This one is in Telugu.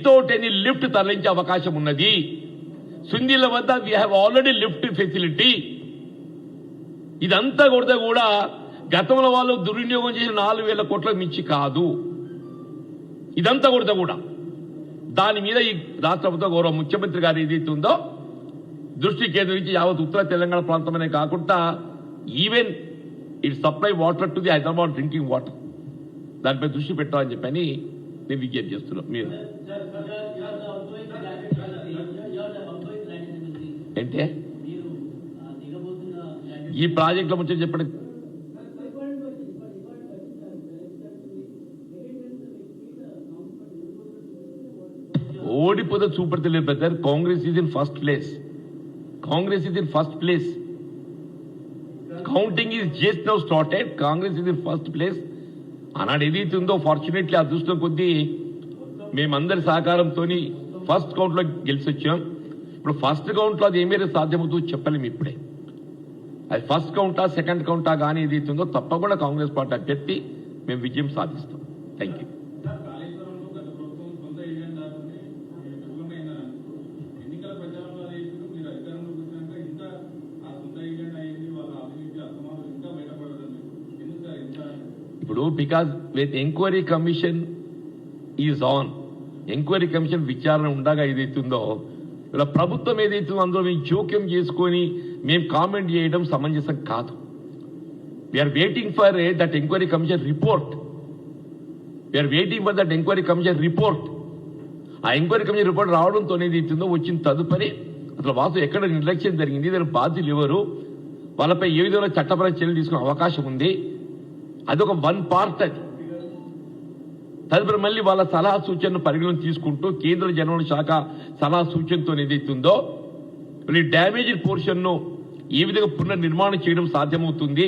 వితౌట్ ఎనీ లిఫ్ట్ తరలించే అవకాశం ఉన్నది. సుందిల వద్ద we have already lift facility. ఇదంతా కూడా గతంలో వాళ్ళు దుర్వినియోగం చేసిన 4,000 కోట్లకు మించి కాదు. ఇదంతా కూడా దాని మీద ఈ రాష్ట్ర ప్రభుత్వ గౌరవ ముఖ్యమంత్రి గారు ఏదైతే ఉందో దృష్టి కేంద్రించి యావత్ ఉత్తర తెలంగాణ ప్రాంతమనే కాకుండా even it supply water to the Hyderabad drinking water, దానిపై దృష్టి పెట్టాలని చెప్పని నేను విజ్ఞప్తి చేస్తున్నాం. మీరు ఏంటే ఈ ప్రాజెక్టుల ముచ్చట చెప్పండి. ఓడిపోతే చూపెడతలేదు brother. Congress is in first place. Congress is in first place. Counting is just now started. Congress is in first place. ఆనాడు ఏదైతే ఉందో ఫార్చునేట్లీ అదృష్టం కొద్దీ మేమందరి సహకారంతో ఫస్ట్ కౌంట్ లో గెలిచి వచ్చాం. ఇప్పుడు ఫస్ట్ కౌంట్ లో అది ఏమేరే సాధ్యమవుతుందో చెప్పలేము ఇప్పుడే. అది ఫస్ట్ కౌంటా సెకండ్ కౌంటా కానీ ఏదైతే ఉందో తప్పకుండా కాంగ్రెస్ పార్టీ అభ్యర్థి మేము విజయం సాధిస్తాం. Thank you. ఇప్పుడు because with enquiry commission is on, enquiry commission విచారణ ఉండగా ఏదైతుందో ఇలా ప్రభుత్వం ఏదైతుందో అందులో మేము జోక్యం చేసుకొని మేము కామెంట్ చేయడం సమంజసం కాదు. We are waiting for that enquiry commission report. We are waiting for that enquiry commission report. ఆ ఎంక్వైరీ కమిషన్ రిపోర్ట్ రావడంతో ఏదైతుందో వచ్చిన తదుపరి అసలు వాస్తవం ఎక్కడ నిర్లక్ష్యం జరిగింది, దాని బాధ్యులు ఎవరు, వాళ్ళపై ఏ విధంగా చట్టపరమైన చర్యలు తీసుకునే అవకాశం ఉంది, అదొక వన్ పార్ట్. అది తదుపరి మళ్ళీ వాళ్ళ సలహా సూచనను పరిగణన తీసుకుంటూ కేంద్ర జనవనరుల శాఖ సలహా సూచనతో ఏదైతుందో ఈ డ్యామేజ్డ్ పోర్షన్ ను ఏ విధంగా పునర్నిర్మాణం చేయడం సాధ్యమవుతుంది,